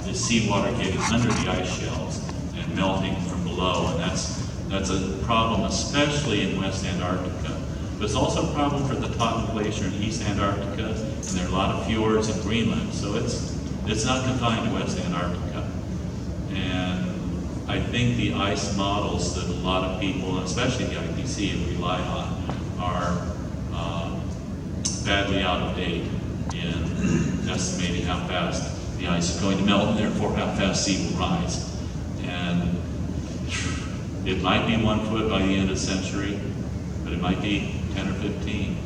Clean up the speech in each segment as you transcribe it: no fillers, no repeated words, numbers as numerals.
is seawater getting under the ice shelves and melting from below, and that's a problem, especially in West Antarctica. But it's also a problem for the Totten Glacier in East Antarctica, and there are a lot of fjords in Greenland, so it's not confined to West Antarctica. And I think the ice models that a lot of people, and especially the IPC, rely on are badly out of date in estimating how fast the ice is going to melt, and therefore how fast sea will rise. And it might be 1 foot by the end of the century, but it might be 10 or 15.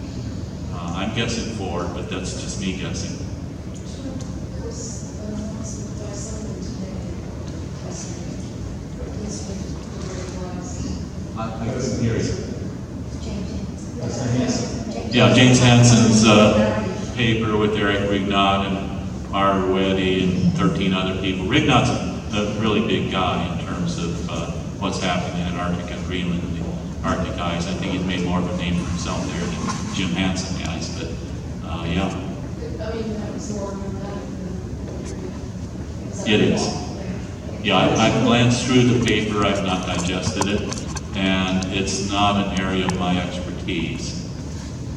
I'm guessing 4, but that's just me guessing. I couldn't hear you. Yeah, James Hansen's paper with Eric Rignot and Mara Ruedi and 13 other people. Rignot's a really big guy in terms of what's happening in Antarctica and Greenland and the Arctic ice. I think he's made more of a name for himself there than Jim Hansen has, but yeah. I mean, that was more than that. It is. Yeah, I've glanced through the paper, I've not digested it, and it's not an area of my expertise.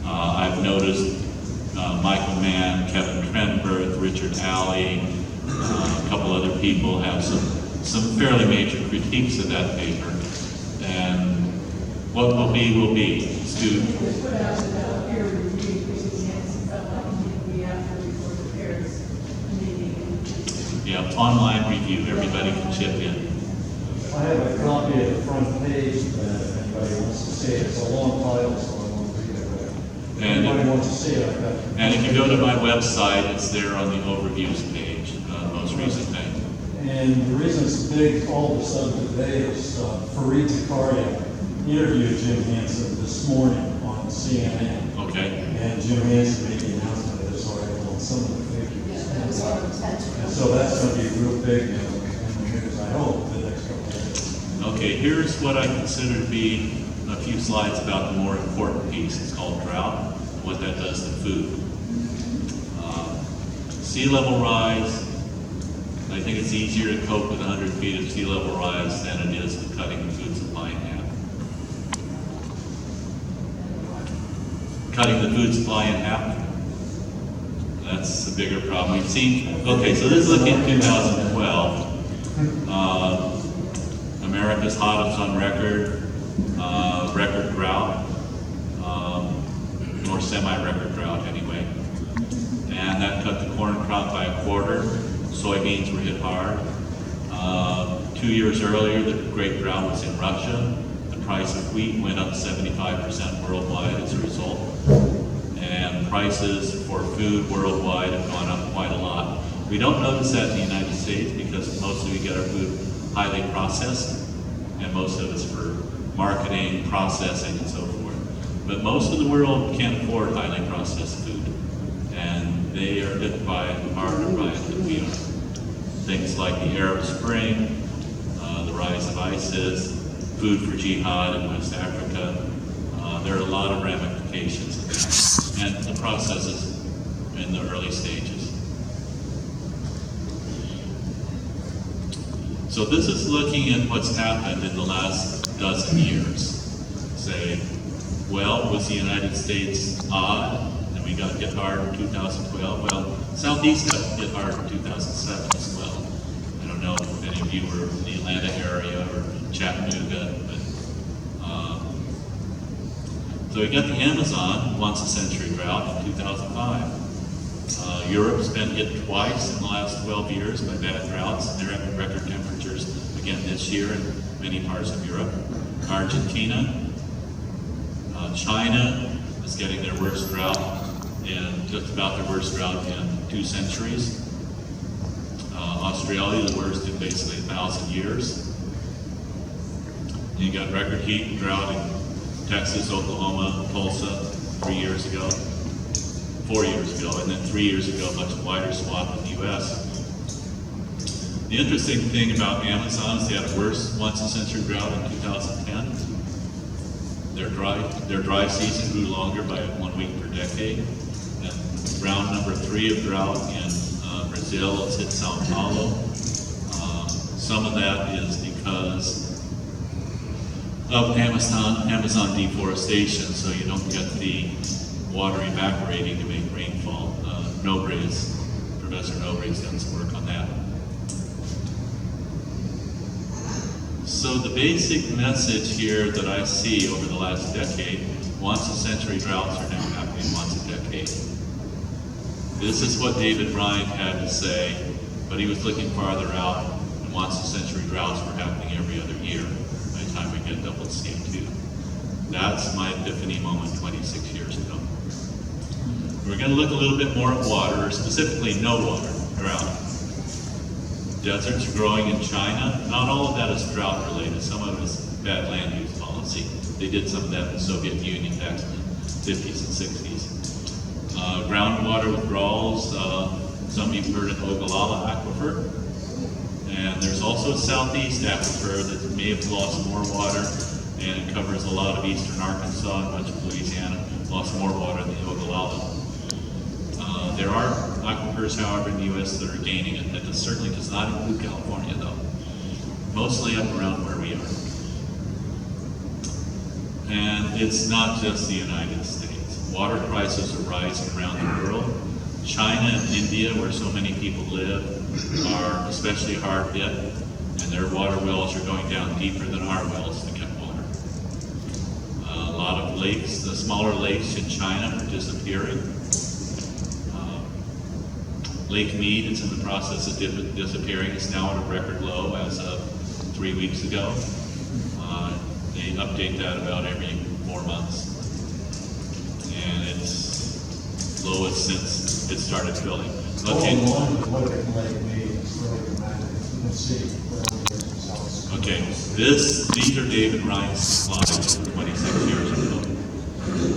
I've noticed Michael Mann, Kevin Trenberth, Richard Alley, a couple other people have some fairly major critiques of that paper, and what will be will be. Stu? Yeah, online review, everybody can chip in. I have a copy of the front page if anybody wants to see it. It's a long title, so I won't read it. If anybody wants to see it, I've got. And if you go to my website, it's there on the overviews page, most recent thing. And the reason it's big all of a sudden today is Fareed Zakaria interviewed Jim Hansen this morning on CNN. Okay. And Jim Hansen made the announcement of this article on some of the figures. And so that's going to be real big in the news, I hope, the next couple of days. Okay, here's what I consider to be a few slides about the more important piece. It's called drought, and what that does to food. Sea level rise, I think it's easier to cope with 100 feet of sea level rise than it is with cutting the food supply in half. Cutting the food supply in half, that's a bigger problem. We've seen, okay, so this is looking at 2012. America's hottest on record, record drought, or semi-record drought anyway. And that cut the corn crop by a quarter. Soybeans were hit hard. 2 years earlier, the great drought was in Russia. The price of wheat went up 75% worldwide as a result. And prices for food worldwide have gone up quite a lot. We don't notice that in the United States because mostly we get our food highly processed, and most of it's for marketing, processing, and so forth. But most of the world can't afford highly processed food, and they are hit by it harder by it than we are. Things like the Arab Spring, the rise of ISIS, food for jihad in West Africa. There are a lot of ramifications of that, and the process is in the early stages. So this is looking at what's happened in the last dozen years. Say, well, was the United States odd, and we got hit hard in 2012? Well, Southeast got hit hard in 2007 as well. I don't know if any of you were in the Atlanta area or Chattanooga, but so we got the Amazon once a century drought in 2005. Europe's been hit twice in the last 12 years by bad droughts. They're having record temperatures again this year in many parts of Europe. Argentina, China is getting their worst drought, and just about their worst drought in 2 centuries. Australia, the worst in basically 1,000 years. You got record heat and drought in Texas, Oklahoma, Tulsa 4 years ago, and then 3 years ago, a much wider swath in the U.S. The interesting thing about Amazon is they had a worse once-a-century drought in 2010. Their dry season grew longer by 1 week per decade. And round number 3 of drought in Brazil, it's hit Sao Paulo. Some of that is because of Amazon deforestation, so you don't get the water evaporating to make rainfall. Professor Nobre's done some work on that. So the basic message here that I see over the last decade, once a century droughts are now happening once a decade. This is what David Ryan had to say, but he was looking farther out, and once a century droughts were happening every other year by the time we get DSCN02. That's my epiphany moment 26 years ago. We're going to look a little bit more at water, specifically no water, drought. Deserts are growing in China. Not all of that is drought related. Some of it is bad land use policy. They did some of that in the Soviet Union back in the 50s and 60s. Groundwater withdrawals, some of you have heard of the Ogallala Aquifer. And there's also a southeast aquifer that may have lost more water, and it covers a lot of eastern Arkansas and much of Louisiana, lost more water than the Ogallala. There are aquifers, however, in the U.S. that are gaining it. That certainly does not include California, though. Mostly up around where we are. And it's not just the United States. Water prices are rising around the world. China and India, where so many people live, are especially hard hit, and their water wells are going down deeper than our wells to get water. A lot of lakes, the smaller lakes in China are disappearing. Lake Mead is in the process of disappearing. It's now at a record low as of 3 weeks ago. They update that about every 4 months. And it's lowest since it started filling. Okay. Okay, these are David Ryan's slides from 26 years ago.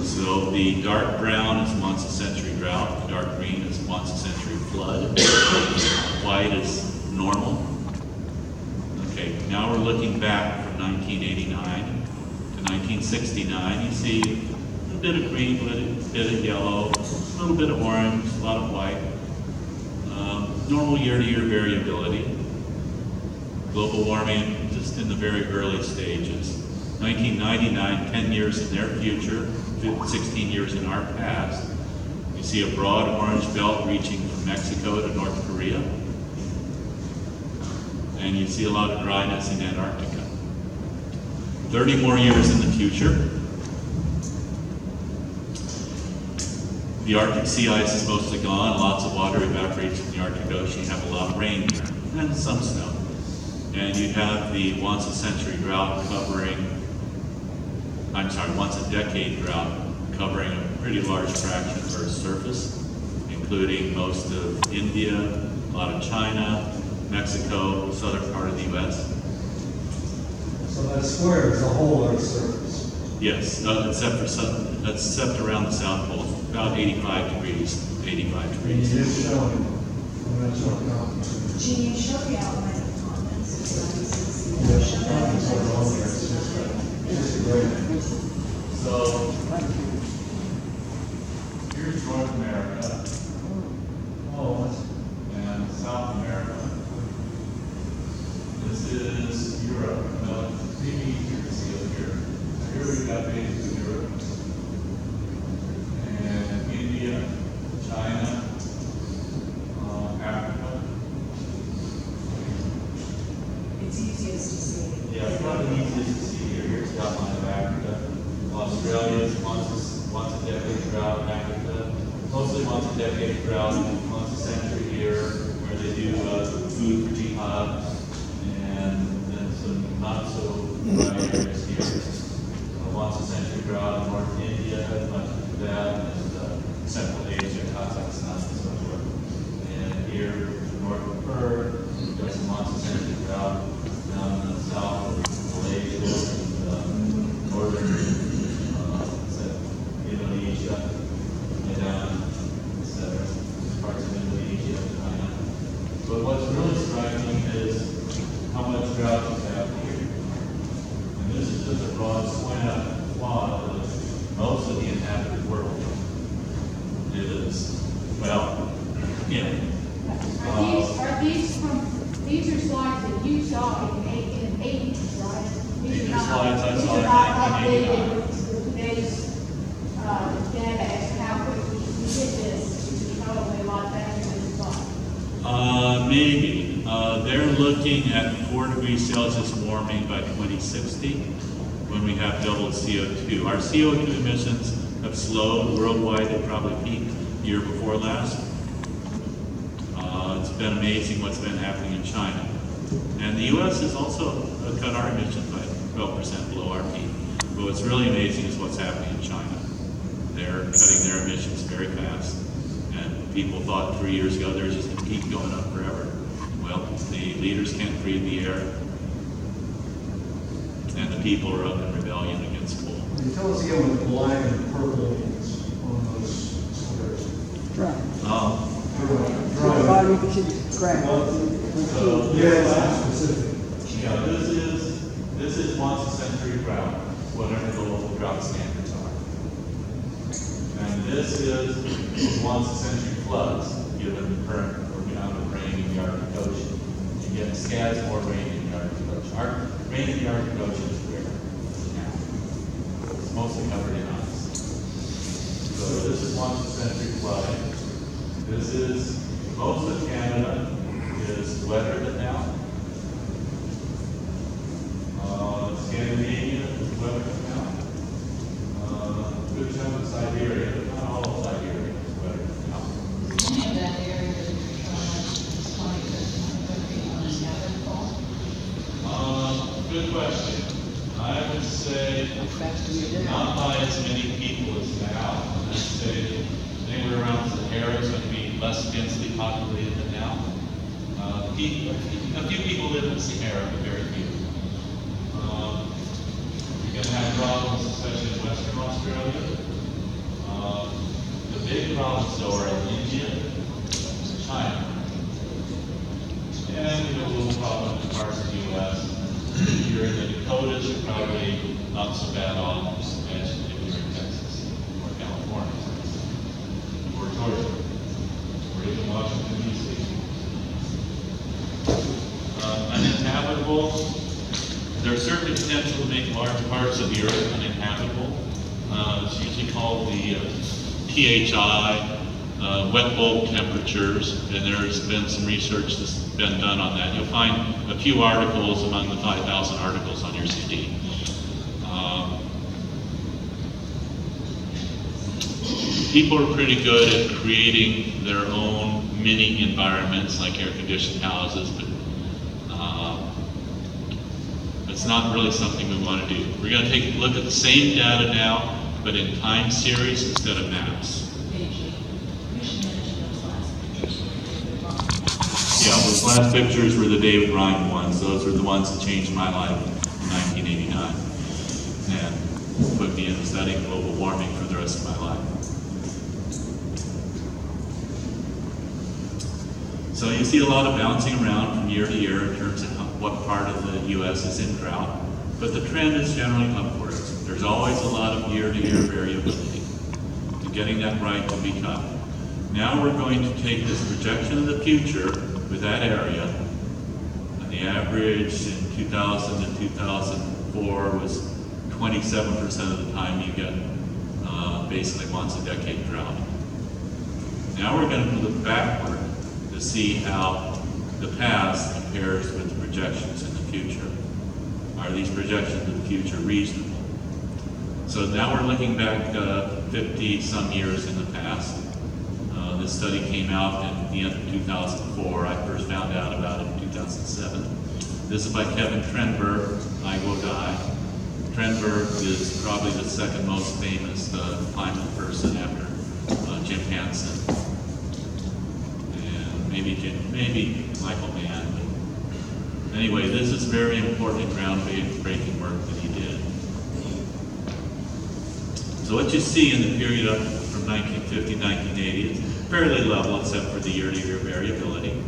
So the dark brown is once a century drought, the dark green is once a century flood, white is normal. Okay, now we're looking back from 1989 to 1969. You see a bit of green, a bit of yellow, a little bit of orange, a lot of white. Normal year-to-year variability. Global warming just in the very early stages. 1999, 10 years in their future, 16 years in our past. You see a broad orange belt reaching from Mexico to North Korea. And you see a lot of dryness in Antarctica. 30 more years in the future. The Arctic sea ice is mostly gone. Lots of water evaporates from the Arctic Ocean. You have a lot of rain there, and some snow. And you have the once a century drought once a decade drought covering a pretty large fraction of Earth's surface, including most of India, a lot of China, Mexico, southern part of the U.S. So that square is the whole Earth's surface. Yes, except around the South Pole, about 85 degrees. And you just showing, I'm not showing comments. Can you show the outline of comments? Yes, comments are all there, it's just great. So, here's North America. Oh, And South America. This is Europe. Now, it's maybe easier to see up here. Here we've got basically Europe. And India, China, Africa. It's easiest to see. Yeah, it's probably easiest to see here. Here's the outline of Africa. Australia is once a decade drought in Africa. Mostly once a decade drought, once a century here, where they do food for jihad, and then some not so dry areas here. Once a century drought in North India, much of that, and Central Asia, Kazakhstan, and so forth. And here, north of Perth, there's a once a century drought down in the south of Malaysia, and northern Indonesia, and down parts of Indonesia, China. But what's really striking is how much drought is happening here. And this is just a broad swath of most of the inhabited world. It is, well, yeah. These are slides that you saw in '80s, right? These These are not- slides I these saw are in not 1989. updated with today's data as to how quickly we did this. It's probably a lot faster than we thought. Maybe. They're looking at 4 degrees Celsius warming by 2060 when we have doubled CO2. Our CO2 emissions have slowed worldwide. They probably peaked the year before last. It's been amazing what's been happening in China. And the U.S. has also cut our emissions by 12% below our peak. But what's really amazing is what's happening in China. They're cutting their emissions very fast. And people thought 3 years ago they're just going to keep going up forever. Well, the leaders can't breathe the air. And the people are up in rebellion against coal. Can you tell us again what the black and purple means on those squares? Right. Dry. You can see crack. Yeah, it's specific. Yeah, this is once a century drought, whatever the local drought standards are. And this is once a century floods, given the current amount of rain in the Arctic Ocean. You get scads more rain in the Arctic Ocean. Rain in the Arctic Ocean is rare now. It's mostly covered in ice. So this is once a century flooding. This is, most of Canada is wetter than now. Scandinavia is wetter than now. Good chunk of Siberia, but not all of Siberia is wetter than now. Any of that area that you're showing us, 2050 on this habitable? Good question. I would say not by as many people as now. I'd say anywhere around Sahara is going to be less densely populated than now. A few people live in Sahara, but very few. You're going to have problems, especially in Western Australia. The big problems, though, are in India, China, and a little problem in parts of the U.S. If you're in the Dakotas, you're probably not so bad off as if you're in Texas or California or Georgia or even Washington, D.C. Uninhabitable. There's certainly potential to make large parts of the earth uninhabitable. It's usually called the PHI, wet bulb temperatures, and there's been some research that's been done on that. You'll find a few articles among the 5,000 articles on your CD. People are pretty good at creating their own mini environments, like air-conditioned houses, but it's not really something we want to do. We're going to take a look at the same data now, but in time series instead of maps. Yeah, those last pictures were the David Ryan ones. Those were the ones that changed my life in 1989 and put me in studying global warming for the rest of my life. So you see a lot of bouncing around from year to year in terms of what part of the U.S. is in drought, but the trend is generally upwards. There's always a lot of year-to-year variability, and getting that right will be tough. Now we're going to take this projection of the future with that area, and the average in 2000 to 2004 was 27% of the time you get basically once a decade drought. Now we're going to look backward to see how the past compares with the projections in the future. Are these projections in the future reasonable? So now we're looking back 50 some years in the past. This study came out at the end of 2004. I first found out about it in 2007. This is by Kevin Trenberg, I Will Die. Trenberg is probably the second most famous climate person after Jim Hansen. And maybe Michael Mann. But anyway, this is very important groundbreaking work that he did. So what you see in the period up from 1950 to 1980 is fairly level except for the year-to-year variability.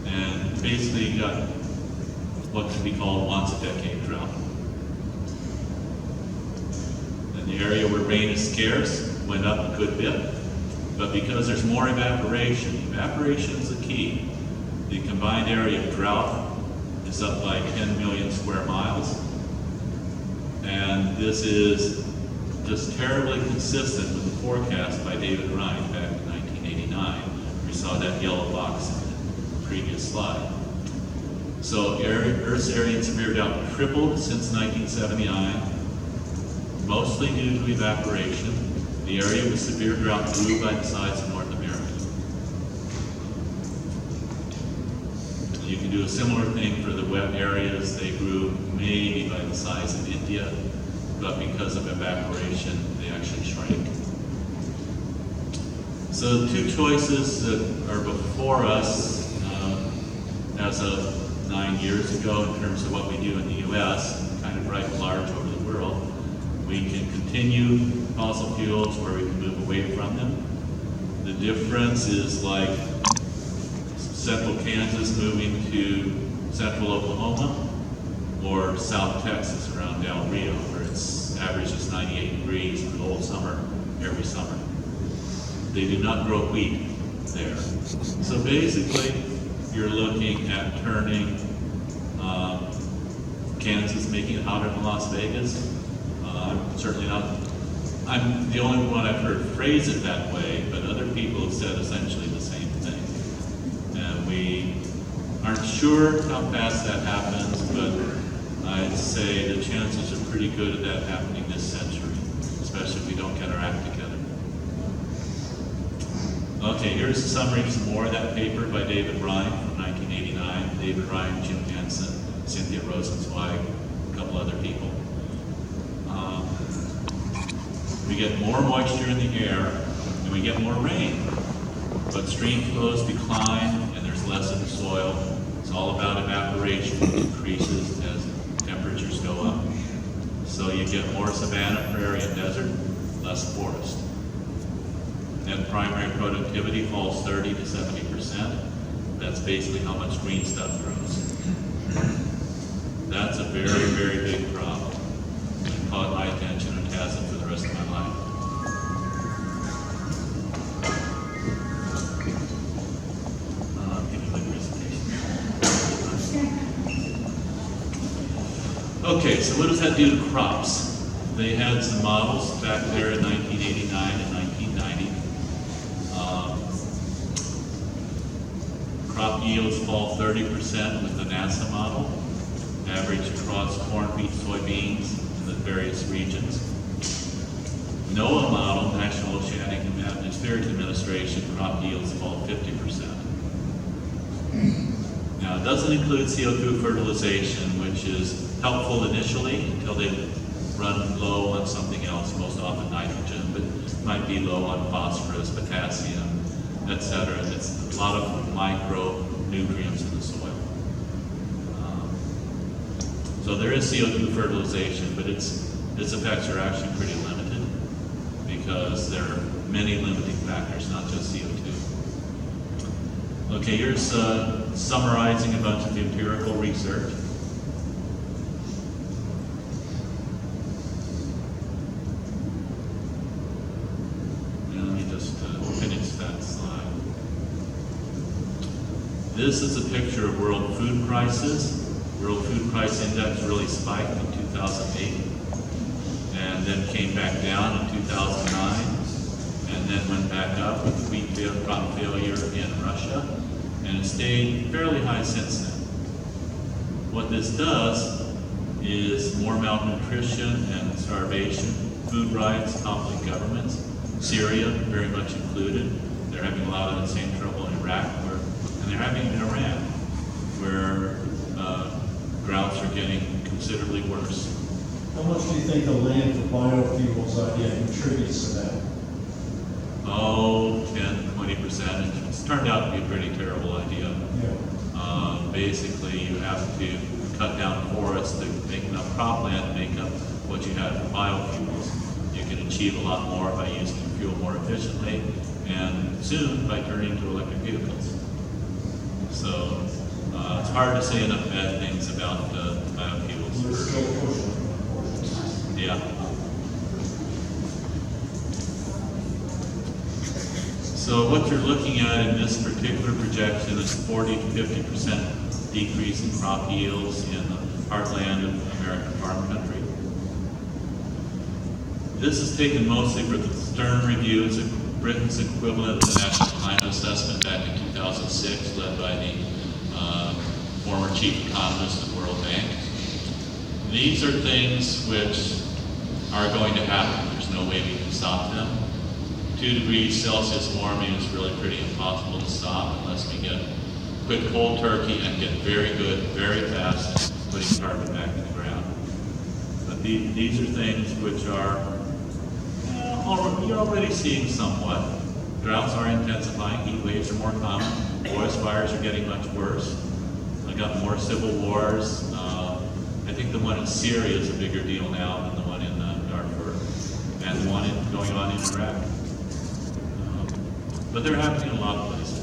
And basically you got what could be called once-a-decade drought. And the area where rain is scarce went up a good bit, but because there's more evaporation is the key. The combined area of drought is up by 10 million square miles. And this is just terribly consistent with the forecast by David Ryan back in 1989. We saw that yellow box in the previous slide. So Earth's area and severe drought tripled since 1979, mostly due to evaporation. The area with severe drought grew by the size of North America. You can do a similar thing for the wet areas. They grew maybe by the size of India, but because of evaporation, they actually shrank. So the two choices that are before us as of 9 years ago in terms of what we do in the U.S., kind of right large over the world, we can continue fossil fuels or we can move away from them. The difference is like central Kansas moving to central Oklahoma or South Texas around Del Rio, where it's averages 98 degrees for the whole summer, every summer. They do not grow wheat there. So basically, you're looking at turning Kansas, making it hotter than Las Vegas. Certainly not, I'm the only one I've heard phrase it that way, but other people have said essentially the same thing. And we aren't sure how fast that happens, but I'd say the chances are pretty good of that happening this century, especially if we don't get our act together. Okay, here's a summary of some more of that paper by David Ryan from 1989. David Ryan, Jim Henson, Cynthia Rosenzweig, a couple other people. We get more moisture in the air and we get more rain, but stream flows decline and there's less in the soil. It's all about evaporation. It increases as temperatures go up. So you get more savanna, prairie, and desert, less forest. Net primary productivity falls 30 to 70%. That's basically how much green stuff grows. That's a very, very big problem. It caught my attention and has it for the rest of my life. Give me my presentation. Okay, so what does that do to crops? They had some models back there in 1989 and 1990. Crop yields fall 30% with the NASA model, average across corn, wheat, soybeans in the various regions. NOAA model, National Oceanic and Atmospheric Administration, crop yields fall 50%. Now, it doesn't include CO2 fertilization, which is helpful initially until they run low on something else, most often nitrogen, but might be low on phosphorus, potassium, etc. It's a lot of micronutrients in the soil. So there is CO2 fertilization, but its effects are actually pretty limited because there are many limiting factors, not just CO2. Okay, here's summarizing a bunch of empirical research. And let me just finish that slide. This is a picture of world food prices. World Food Price Index really spiked in 2008 and then came back down in 2009 and then went back up with the wheat crop failure in Russia, and it stayed fairly high since then. What this does is more malnutrition and starvation, food riots toppling governments, Syria very much included. They're having a lot of the same trouble in Iraq, and they're having it in Iran, where droughts are getting considerably worse. How much do you think the land for biofuels idea contributes to that? Oh, 10–20%. It's turned out to be a pretty terrible idea. Yeah. Basically, you have to cut down forests to make enough cropland to make up what you have for biofuels. You can achieve a lot more by using fuel more efficiently, and soon by turning to electric vehicles. So it's hard to say enough bad things about biofuels. We're still pushing. Yeah. So what you're looking at in this particular projection is 40 to 50% decrease in crop yields in the heartland of American farm country. This is taken mostly for the Stern Review. It's Britain's equivalent of the National Climate Assessment back in 2006, led by the former chief economist of the World Bank. These are things which are going to happen. There's no way we can stop them. 2 degrees Celsius warming is really pretty impossible to stop unless we quit cold turkey and get very good, very fast at putting carbon back in the ground. But these are things which are, you're already seeing somewhat. Droughts are intensifying, heat waves are more common, forest fires are getting much worse. I got more civil wars. I think the one in Syria is a bigger deal now than the one in Darfur, and the one going on in Iraq. But they're happening in a lot of places.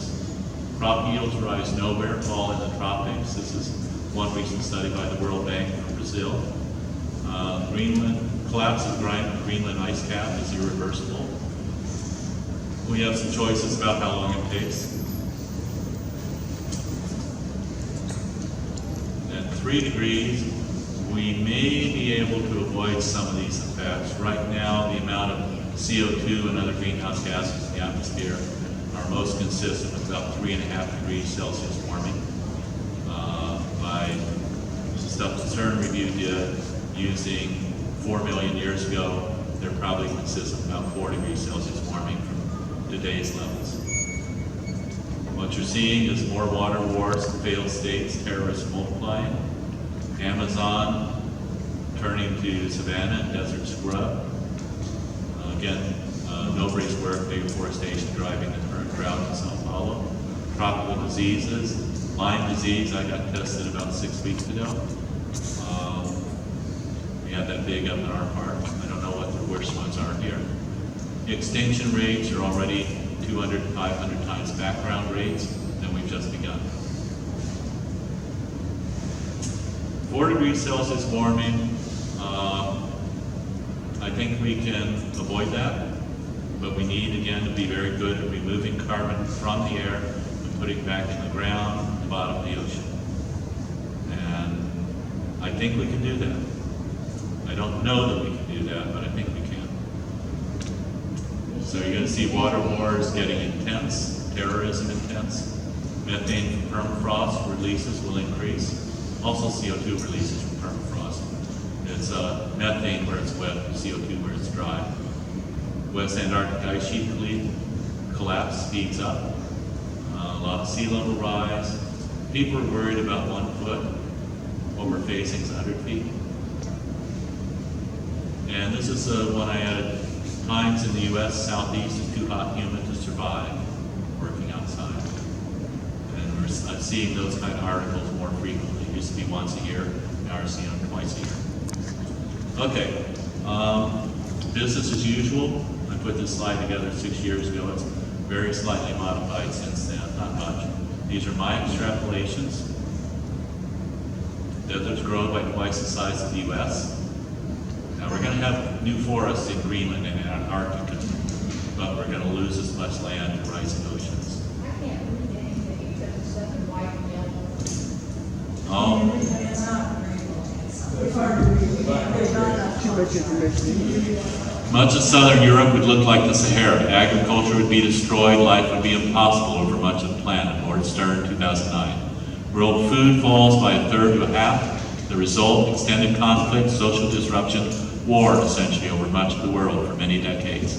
Crop yields rise nowhere, fall in the tropics. This is one recent study by the World Bank from Brazil. Collapse of the Greenland ice cap is irreversible. We have some choices about how long it takes. At 3 degrees, we may be able to avoid some of these effects. Right now, the amount of CO2 and other greenhouse gases in the atmosphere are most consistent with about 3.5 degrees Celsius warming. By stuff the Stern Review did using 4 million years ago, they're probably consistent with about 4 degrees Celsius warming from today's levels. What you're seeing is more water wars, failed states, terrorists multiplying, Amazon turning to savanna and desert scrub. Again, nobody's work, deforestation driving the current drought in Sao Paulo. Tropical diseases, Lyme disease, I got tested about 6 weeks ago. We had that big up in our park. I don't know what the worst ones are here. Extinction rates are already 200 to 500 times background rates, and we've just begun. 4 degrees Celsius warming, I think we can avoid that, but we need, again, to be very good at removing carbon from the air and putting it back in the ground, the bottom of the ocean. And I think we can do that. I don't know that we can do that, but I think we can. So you're going to see water wars getting intense, terrorism intense, methane from permafrost releases will increase. Also CO2 releases from permafrost. It's methane where it's wet, CO2 where it's dry. West Antarctic ice sheet collapse speeds up. A lot of sea level rise. People are worried about 1 foot. What we're facing is 100 feet. And this is one I added. Times in the U.S. Southeast is too hot and humid to survive working outside. And I'm seeing those kind of articles more frequently. It used to be once a year, now we're seeing them twice a year. Okay, business as usual. I put this slide together 6 years ago. It's very slightly modified since then, not much. These are my extrapolations. Deserts grow by twice the size of the U.S. Now we're going to have new forests in Greenland and Antarctica, but we're going to lose as much land to rising oceans. I can't read anything except the stuff in white and yellow. Oh, It's not very well. It's hard to read. There's not enough. Too much information. much of southern Europe would look like the Sahara. Agriculture would be destroyed, life would be impossible over much of the planet. Lord Stern, 2009. World food falls by 1/3 to 1/2. The result, extended conflict, social disruption, war essentially over much of the world for many decades.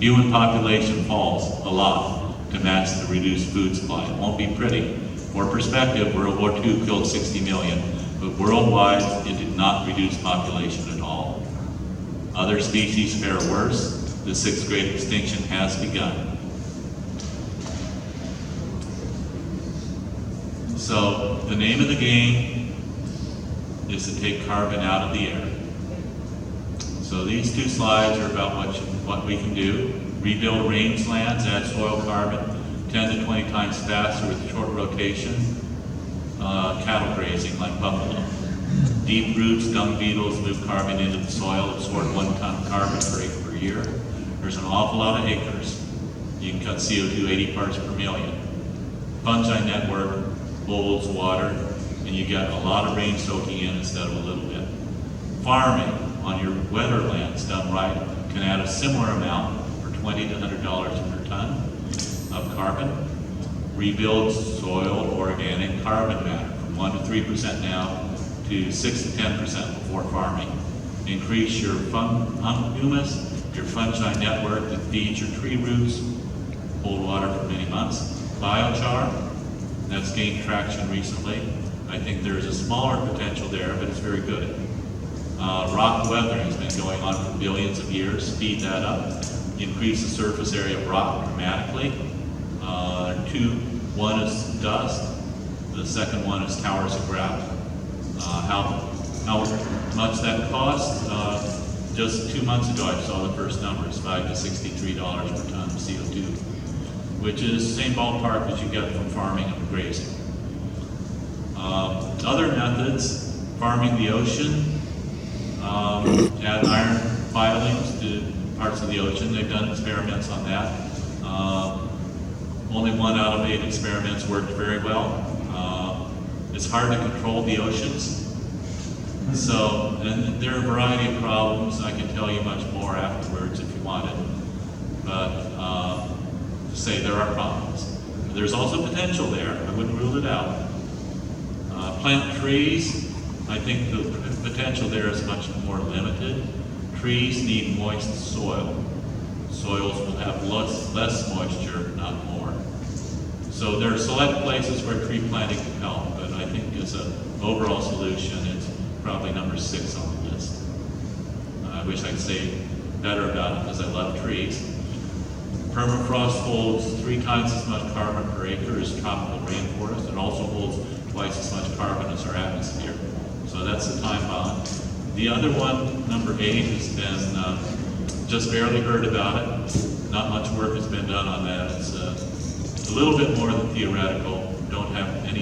Human population falls a lot to match the reduced food supply. It won't be pretty. For perspective, World War II killed 60 million, but worldwide it did not reduce population at all. Other species fare worse. The 6th great extinction has begun. So the name of the game is to take carbon out of the air. So these 2 slides are about what we can do. Rebuild rangelands, add soil carbon 10 to 20 times faster with short rotation. Cattle grazing like buffalo. Deep roots, dung beetles move carbon into the soil, absorb 1 ton of carbon per acre per year. There's an awful lot of acres. You can cut CO2 80 parts per million. Fungi network, holds water, and you get a lot of rain soaking in instead of a little bit. Farming on your wetter lands done right can add a similar amount for $20 to $100 per ton of carbon. Rebuilds soil organic carbon matter from 1 to 3% now to 6 to 10% before farming. Increase your humus, your fungi network that feeds your tree roots, hold water for many months. Biochar, that's gained traction recently. I think there's a smaller potential there, but it's very good. Rock weathering has been going on for billions of years. Speed that up. Increase the surface area of rock dramatically. One is dust. The second one is towers of gravel. How much that costs? Just 2 months ago, I saw the first numbers, $5 to $63 per ton of CO2, which is the same ballpark as you get from farming and grazing. Other methods, farming the ocean, add iron filings to parts of the ocean. They've done experiments on that. Only 1 out of 8 experiments worked very well. It's hard to control the oceans. So, and there are a variety of problems. I can tell you much more afterwards if you wanted. But to say there are problems. There's also potential there. I wouldn't rule it out. Plant trees. I think the potential there is much more limited. Trees need moist soil. Soils will have less moisture, not more. So there are select places where tree planting can help, but I think as an overall solution, it's probably number 6 on the list. I wish I could say better about it because I love trees. Permafrost holds 3 times as much carbon per acre as tropical rainforest. It also holds twice as much carbon as our atmosphere. So that's the time bond. The other one, number 8, has been just barely heard about it. Not much work has been done on that. It's a little bit more than theoretical. Don't have any